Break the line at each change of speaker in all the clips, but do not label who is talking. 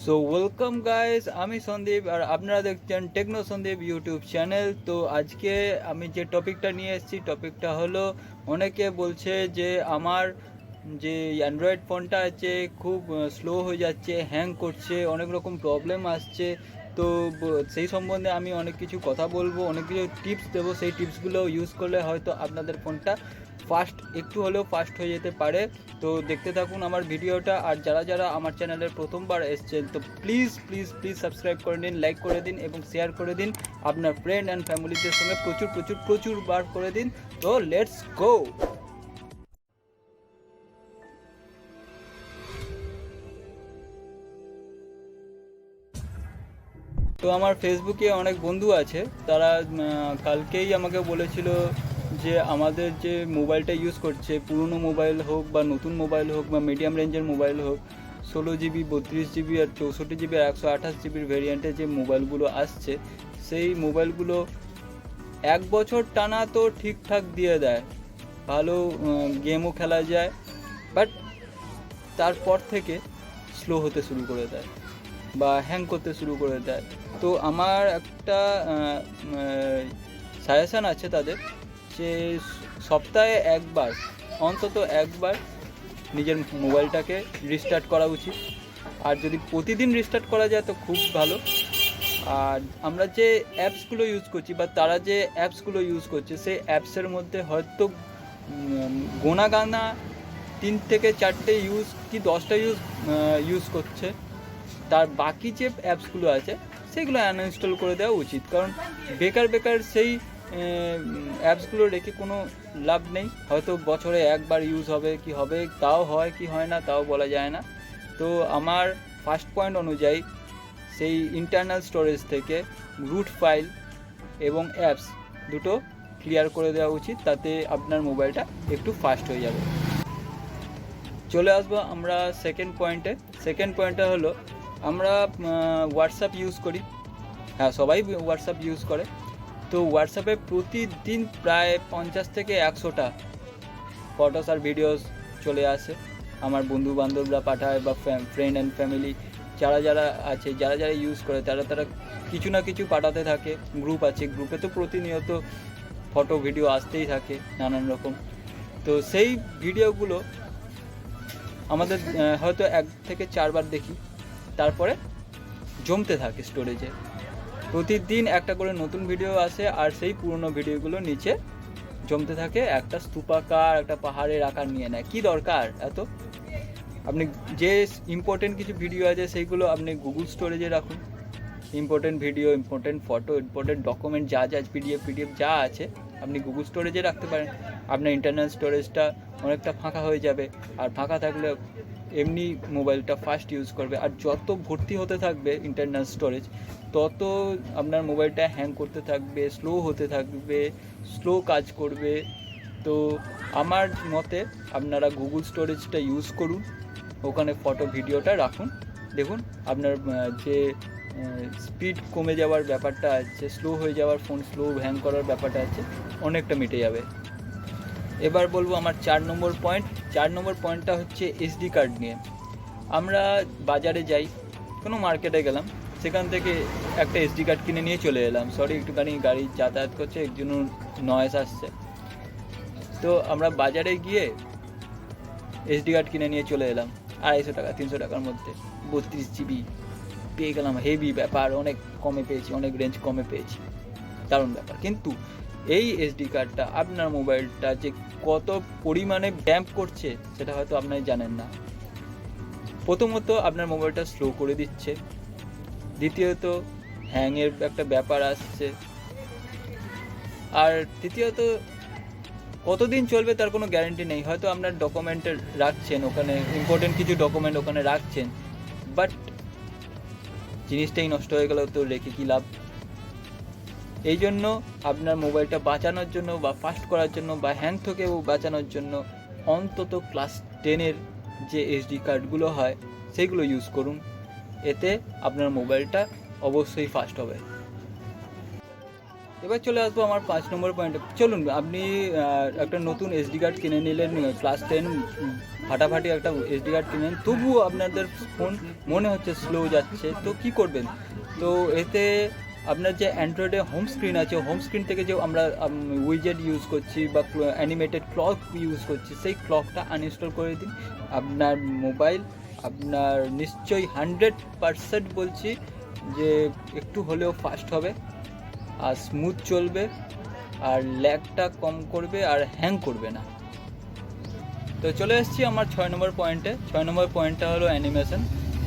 So welcome guys, আমি সন্দীপ আর আপনারা দেখছেন টেকনো সন্দীপ ইউটিউব চ্যানেল। তো আজকে আমি যে টপিকটা নিয়ে এসেছি, টপিকটা হলো অনেকে বলছে যে আমার যে অ্যান্ড্রয়েড ফোনটা আছে খুব স্লো হয়ে যাচ্ছে, হ্যাং করছে, অনেক রকম প্রবলেম আসছে। তো সেই সম্বন্ধে আমি অনেক কিছু কথা বলবো, অনেক কিছু টিপস দেবো। সেই টিপসগুলো ইউজ করলে হয়তো আপনাদের ফোনটা একটু হলেও ফাস্ট হয়ে যেতে পারে। তো দেখতে থাকুন আমার ভিডিওটা। আর যারা যারা আমার চ্যানেলের প্রথমবার এসছেন তো প্লিজ প্লিজ প্লিজ সাবস্ক্রাইব করে দিন, লাইক করে দিন এবং শেয়ার করে দিন আপনার ফ্রেন্ড অ্যান্ড ফ্যামিলিদের সঙ্গে প্রচুর প্রচুর প্রচুর বার করে দিন। তো লেটস গো। তো আমার ফেসবুকে অনেক বন্ধু আছে, তারা কালকেই আমাকে বলেছিল যে আমাদের যে মোবাইলটা ইউজ করছে, পুরনো মোবাইল হোক বা নতুন মোবাইল হোক বা মিডিয়াম রেঞ্জের মোবাইল হোক, 16 জিবি, 32 জিবি আর 64 জিবি আর 128 জিবির ভেরিয়েন্টে যে মোবাইলগুলো আসছে, সেই মোবাইলগুলো 1 বছর টানা তো ঠিকঠাক দিয়ে দেয়, ভালো গেমও খেলা যায়, বাট তারপর থেকে স্লো হতে শুরু করে দেয় বা হ্যাং করতে শুরু করে দেয়। তো আমার একটা সাজেশান আছে তাদের, যে সপ্তাহে একবার, অন্তত একবার নিজের মোবাইলটাকে রিস্টার্ট করা উচিত। আর যদি প্রতিদিন রিস্টার্ট করা যায় তো খুব ভালো। আর আমরা যে অ্যাপসগুলো ইউজ করছি বা তারা যে অ্যাপসগুলো ইউজ করছে, সেই অ্যাপসের মধ্যে হয়তো গোনা গানা 3 থেকে 4টে ইউজ কি 10টা ইউজ করছে। তার বাকি যে অ্যাপসগুলো আছে সেগুলো আনইনস্টল করে দেওয়া উচিত, কারণ বেকার বেকার সেই অ্যাপসগুলো রেখে কোনো লাভ নেই। হয়তো বছরে একবার ইউজ হবে, কি হবে তাও হয়, কি হয় না তাও বলা যায় না। তো আমার ফার্স্ট পয়েন্ট অনুযায়ী সেই ইন্টারনাল স্টোরেজ থেকে রুট ফাইল এবং অ্যাপস দুটো ক্লিয়ার করে দেওয়া উচিত, তাতে আপনার মোবাইলটা একটু ফাস্ট হয়ে যাবে। চলে আসবো আমরা সেকেন্ড পয়েন্টটা হলো, আমরা হোয়াটসঅ্যাপ ইউজ করি। হ্যাঁ, সবাই হোয়াটসঅ্যাপ ইউজ করে। তো হোয়াটসঅ্যাপে প্রতিদিন প্রায় 50 থেকে 100টা ফটোস আর ভিডিওস চলে আসে, আমার বন্ধু বান্ধবরা পাঠায় বা ফ্রেন্ড অ্যান্ড ফ্যামিলি যারা যারা আছে, যারা যারা ইউজ করে তারা তারা কিছু না কিছু পাঠাতে থাকে। গ্রুপ আছে, গ্রুপে তো প্রতিনিয়ত ফটো ভিডিও আসতেই থাকে নানান রকম। তো সেই ভিডিওগুলো আমাদের হয়তো 1 থেকে 4 বার দেখি, তারপরে জমতে থাকে স্টোরেজে। প্রতিদিন একটা করে নতুন ভিডিও আসে আর সেই পুরনো ভিডিওগুলো নিচে জমতে থাকে, একটা স্তূপাকার, একটা পাহাড়ের আকার নিয়ে নেয়। কি দরকার এত? আপনি যে ইম্পর্টেন্ট কিছু ভিডিও আছে সেইগুলো আপনি গুগল স্টোরেজে রাখুন। Important video, important photo, important document যা যা পিডিএফ যা আছে আপনি গুগল স্টোরেজে রাখতে পারেন। আপনার ইন্টারনাল স্টোরেজটা অনেকটা ফাঁকা হয়ে যাবে। আর ফাঁকা থাকলে এমনি মোবাইলটা ফাস্ট ইউজ করবে। আর যত ভর্তি হতে থাকবে ইন্টারনাল স্টোরেজ, তত আপনার মোবাইলটা হ্যাং করতে থাকবে, স্লো হতে থাকবে, স্লো কাজ করবে। তো আমার মতে আপনারা গুগল স্টোরেজটা ইউজ করুন, ওখানে ফটো ভিডিওটা রাখুন। দেখুন আপনার যে স্পিড কমে যাওয়ার ব্যাপারটা আছে, স্লো হয়ে যাওয়ার, ফোন স্লো হ্যাং করার ব্যাপারটা আছে, অনেকটা মিটে যাবে। এবার বলবো আমার 4 নম্বর পয়েন্টটা হচ্ছে এসডি কার্ড নিয়ে। আমরা বাজারে যাই, কোনো মার্কেটে গেলাম, সেখান থেকে একটা এসডি কার্ড কিনে নিয়ে চলে এলাম। সরি, একটুখানি গাড়ি যাতায়াত করছে, এর জন্য নয়েজ আসছে। তো আমরা বাজারে গিয়ে এসডি কার্ড কিনে নিয়ে চলে এলাম 250 টাকা 300 টাকার মধ্যে 32 জিবি পেয়ে গেলাম। হেভি ব্যাপার, অনেক কমে পেয়েছি, অনেক রেঞ্জ কমে পেয়েছি, দারুণ ব্যাপার। কিন্তু এই এসডি কার্ডটা আপনার মোবাইলটা যে কত পরিমাণে ড্যাম্প করছে সেটা হয়তো আপনি জানেন না। প্রথমত আপনার মোবাইলটা স্লো করে দিচ্ছে, দ্বিতীয়ত হ্যাংয়ের একটা ব্যাপার আসছে, আর তৃতীয়ত কতদিন চলবে তার কোনো গ্যারান্টি নেই। হয়তো আপনার ডকুমেন্ট রাখছেন ওখানে, ইম্পর্টেন্ট কিছু ডকুমেন্ট ওখানে রাখছেন, বাট জিনিসটাই নষ্ট হয়ে গেল তো রেখে কী লাভ। এই জন্য আপনার মোবাইলটা বাঁচানোর জন্য বা ফাস্ট করার জন্য বা হ্যাং থেকেও বাঁচানোর জন্য অন্তত ক্লাস 10-এর যে এসডি কার্ডগুলো হয় সেইগুলো ইউজ করুন। এতে আপনার মোবাইলটা অবশ্যই ফাস্ট হবে। এবার চলে আসবো আমার 5 নম্বর পয়েন্টে। চলুন, আপনি একটা নতুন এসডি কার্ড কিনে নিলেন, ক্লাস 10 ফাটাফাটি একটা এসডি কার্ড কিনেন, তবুও আপনাদের ফোন মনে হচ্ছে স্লো যাচ্ছে, তো কি করবেন? তো এতে আপনার যে অ্যান্ড্রয়েডে হোম স্ক্রিন আছে, হোম স্ক্রিন থেকে যে আমরা উইজেট ইউজ করছি বা অ্যানিমেটেড ক্লক ইউজ করছি, সেই ক্লকটা আনইনস্টল করে দিন। আপনার মোবাইল আপনার নিশ্চয়ই 100% বলছি যে একটু হলেও ফাস্ট হবে, আর স্মুথ চলবে, আর ল্যাগটা কম করবে, আর হ্যাং করবে না। তো চলে এসেছি আমার 6 নম্বর পয়েন্টে। 6 নম্বর পয়েন্টটা হলো অ্যানিমেশন।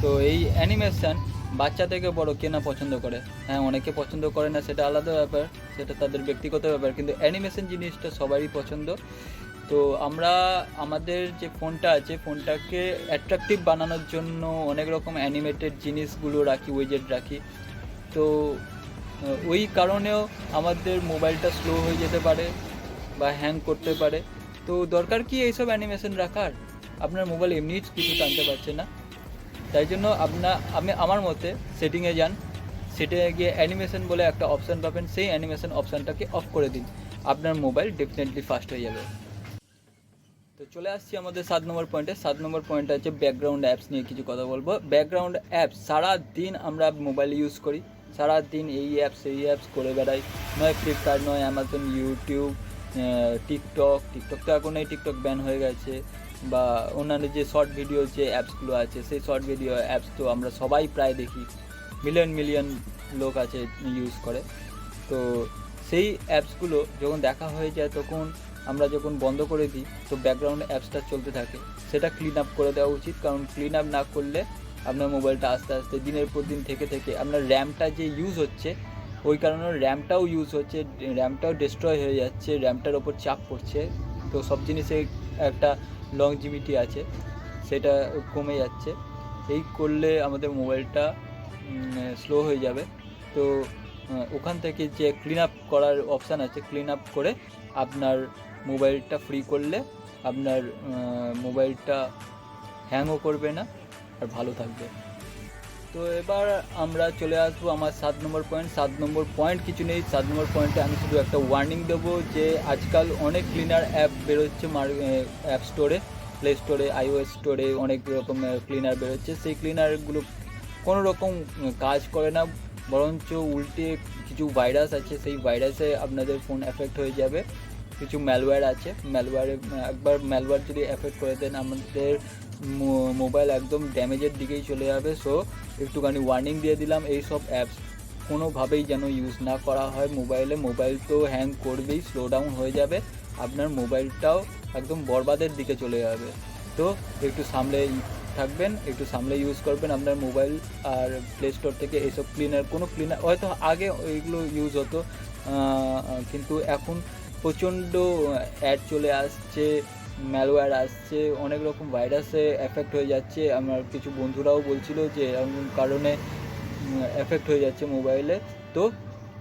তো এই অ্যানিমেশন বাচ্চা থেকে বড় কে না পছন্দ করে? হ্যাঁ, অনেকে পছন্দ করে না, সেটা আলাদা ব্যাপার, সেটা তাদের ব্যক্তিগত ব্যাপার, কিন্তু অ্যানিমেশন জিনিসটা সবারই পছন্দ। তো আমরা আমাদের যে ফোনটা আছে, ফোনটাকে অ্যাট্রাকটিভ বানানোর জন্য অনেক রকম অ্যানিমেটেড জিনিসগুলো রাখি, উইজেট রাখি। তো ওই কারণেও আমাদের মোবাইলটা স্লো হয়ে যেতে পারে বা হ্যাং করতে পারে। তো দরকার কি এইসব অ্যানিমেশন রাখার? আপনার মোবাইল এমনি কিছু টানতে পারছে না, তাই জন্য আমার মতে সেটিংয়ে যান, সেটিংয়ে গিয়ে অ্যানিমেশন বলে একটা অপশান পাবেন, সেই অ্যানিমেশন অপশানটাকে অফ করে দিন, আপনার মোবাইল ডেফিনেটলি ফাস্ট হয়ে যাবে। তো চলে আসছি আমাদের 7 নম্বর পয়েন্টে। 7 নম্বর পয়েন্টটা হচ্ছে ব্যাকগ্রাউন্ড অ্যাপস নিয়ে কিছু কথা বলবো। ব্যাকগ্রাউন্ড অ্যাপস সারা দিন আমরা মোবাইল ইউজ করি, সারা দিন এই অ্যাপস করে বেড়াই, নয় ফ্লিপকার্ট, নয় অ্যামাজন, ইউটিউব, টিকটক তো এখন এই টিকটক ব্যান হয়ে গেছে, বা অন্যান্য যে শর্ট ভিডিও যে অ্যাপসগুলো আছে, সেই শর্ট ভিডিও অ্যাপস তো আমরা সবাই প্রায় দেখি, মিলিয়ন লোক আছে ইউজ করে। তো সেই অ্যাপসগুলো যখন দেখা হয়ে যায়, তখন আমরা যখন বন্ধ করে দিই, তো ব্যাকগ্রাউন্ড অ্যাপসটা চলতে থাকে, সেটা ক্লিন আপ করে দেওয়া উচিত। কারণ ক্লিন আপ না করলে আপনার মোবাইলটা আস্তে আস্তে দিনের পর দিন থেকে আপনার র্যামটা যে ইউজ হচ্ছে, ওই কারণে র্যামটাও ইউজ হচ্ছে, র্যামটাও ডিস্ট্রয় হয়ে যাচ্ছে, র্যামটার ওপর চাপ পড়ছে। তো সব জিনিসে একটা লংজিভিটি আছে, সেটা কমে যাচ্ছে। এই করলে আমাদের মোবাইলটা স্লো হয়ে যাবে। তো ওখান থেকে যে ক্লিন আপ করার অপশান আছে, ক্লিন আপ করে আপনার মোবাইলটা ফ্রি করলে আপনার মোবাইলটা হ্যাংও করবে না, আর ভালো থাকবে। তো এবার আমরা চলে আসবো আমার 7 নম্বর পয়েন্ট। 7 নম্বর পয়েন্ট কিছু নেই, 7 নম্বর পয়েন্টে আমি শুধু একটা ওয়ার্নিং দেবো যে আজকাল অনেক ক্লিনার অ্যাপ বেরোচ্ছে অ্যাপ স্টোরে, প্লে স্টোরে, iOS স্টোরে অনেক রকম ক্লিনার বেরোচ্ছে। সেই ক্লিনারগুলো কোনো রকম কাজ করে না, বরঞ্চ উল্টে কিছু ভাইরাস আছে, সেই ভাইরাসে আপনাদের ফোন এফেক্ট হয়ে যাবে। কিছু ম্যালওয়্যার আছে, একবার ম্যালওয়্যার যদি এফেক্ট করে দেন, আমাদের মোবাইল একদম ড্যামেজের দিকেই চলে যাবে। সো একটুখানি ওয়ার্নিং দিয়ে দিলাম, এই সব অ্যাপস কোনোভাবেই যেন ইউজ না করা হয় মোবাইলে। মোবাইল তো হ্যাং করবেই, স্লো ডাউন হয়ে যাবে, আপনার মোবাইলটাও একদম বরবাদের দিকে চলে যাবে। তো একটু সামলে থাকবেন, একটু সামলে ইউজ করবেন আপনার মোবাইল। আর প্লে স্টোর থেকে এইসব কোনো ক্লিনার হয়তো আগে ওইগুলো ইউজ হতো, কিন্তু এখন প্রচণ্ড অ্যাড চলে আসছে, ম্যালওয়্যার আসছে, অনেক রকম ভাইরাসে এফেক্ট হয়ে যাচ্ছে। আমার কিছু বন্ধুরাও বলছিল যে এমন কারণে এফেক্ট হয়ে যাচ্ছে মোবাইলে। তো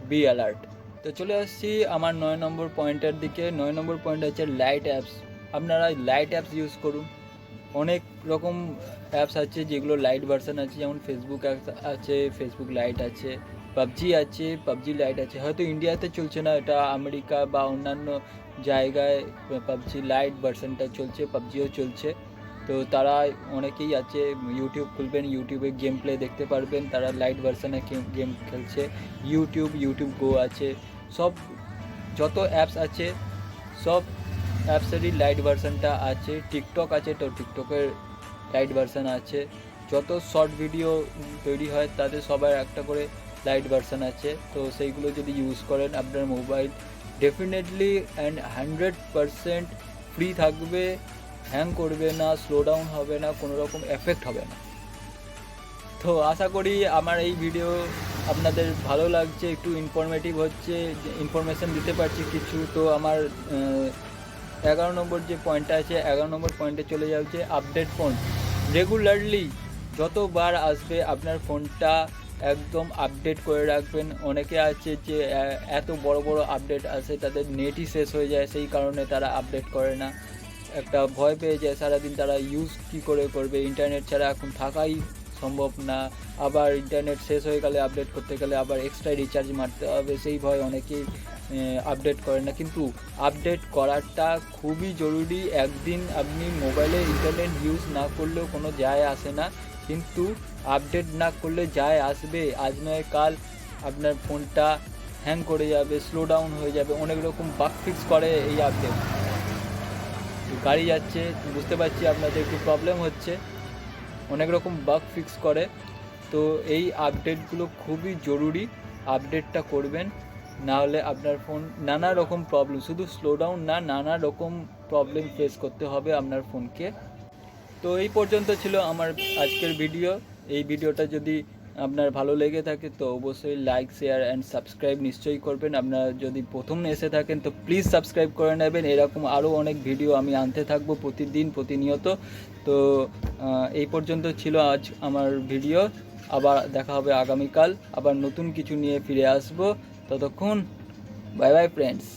বি অ্যালার্ট। তো চলে আসছি আমার 9 নম্বর পয়েন্টের দিকে। 9 নম্বর পয়েন্ট হচ্ছে লাইট অ্যাপস। আপনারা লাইট অ্যাপস ইউজ করুন। অনেক রকম অ্যাপস আছে যেগুলো লাইট ভার্সন আছে, যেমন ফেসবুক আছে, ফেসবুক লাইট আছে, পাবজি আছে, পাবজি লাইট আছে। হয়তো ইন্ডিয়াতে চলছে না, এটা আমেরিকা বা অন্যান্য জায়গায় পাবজি লাইট ভার্সনটা চলছে, পাবজিও চলছে। তো তারা অনেকেই আছে, ইউটিউব খুলবেন, ইউটিউবে গেম প্লে দেখতে পারবেন, তারা লাইট ভার্সনে গেম খেলছে। ইউটিউব গো আছে, সব যত অ্যাপস আছে সব অ্যাপসেরই লাইট ভার্সনটা আছে। টিকটক আছে, তো টিকটকের লাইট ভার্সন আছে। যত শর্ট ভিডিও তৈরি হয় তাদের সবার একটা করে লাইট ভার্সন আছে। তো সেইগুলো যদি ইউজ করেন, আপনার মোবাইল ডেফিনেটলি অ্যান্ড 100% ফ্রি থাকবে, হ্যাং করবে না, স্লো ডাউন হবে না, কোনো রকম এফেক্ট হবে না। তো আশা করি আমার এই ভিডিও আপনাদের ভালো লাগছে, একটু ইনফরমেটিভ হচ্ছে, ইনফরমেশান দিতে পারছি কিছু। তো আমার 11 নম্বর যে পয়েন্টটা আছে, 11 নম্বর পয়েন্টে চলে যাচ্ছে আপডেট ফোন। রেগুলারলি যতবার আসবে আপনার ফোনটা একদম আপডেট করে রাখবেন। অনেকে আছে যে এত বড় আপডেট আসে, তাদের নেটই শেষ হয়ে যায়, সেই কারণে তারা আপডেট করে না, একটা ভয় পেয়ে যায় সারাদিন তারা ইউজ কী করে করবে, ইন্টারনেট ছাড়া এখন থাকাই সম্ভব না, আবার ইন্টারনেট শেষ হয়ে গেলে আপডেট করতে গেলে আবার এক্সট্রা রিচার্জ মারতে হবে, সেই ভয় অনেকেই আপডেট করে না। কিন্তু আপডেট করাটা খুবই জরুরি। একদিন আপনি মোবাইলে ইন্টারনেট ইউজ না করলেও কোনো যায় আসে না, কিন্তু আপডেট না করলে যায় আসবে। আজ নয় কাল আপনার ফোনটা হ্যাং করে যাবে, স্লো ডাউন হয়ে যাবে, অনেক রকম বাগ ফিক্স করে এই আপডেট। গাড়ি যাচ্ছে, বুঝতে পারছি আপনাদের একটু প্রবলেম হচ্ছে, অনেক রকম বাগ ফিক্স করে। তো এই আপডেটগুলো খুবই জরুরি, আপডেটটা করবেন, না হলে আপনার ফোন নানা রকম প্রবলেম, শুধু স্লো ডাউন না, নানা রকম প্রবলেম ফেস করতে হবে আপনার ফোনকে। তো এই পর্যন্ত ছিল আমার আজকের ভিডিও। এই ভিডিওটা যদি আপনার ভালো লেগে থাকে তো অবশ্যই লাইক, শেয়ার অ্যান্ড সাবস্ক্রাইব নিশ্চয়ই করবেন। আপনারা যদি প্রথম এসে থাকেন তো প্লিজ সাবস্ক্রাইব করে নেবেন। এরকম আরও অনেক ভিডিও আমি আনতে থাকবো প্রতিদিন, প্রতিনিয়ত। তো এই পর্যন্ত ছিল আজ আমার ভিডিও। আবার দেখা হবে আগামীকাল, আবার নতুন কিছু নিয়ে ফিরে আসবো। ততক্ষণ বাই বাই ফ্রেন্ডস।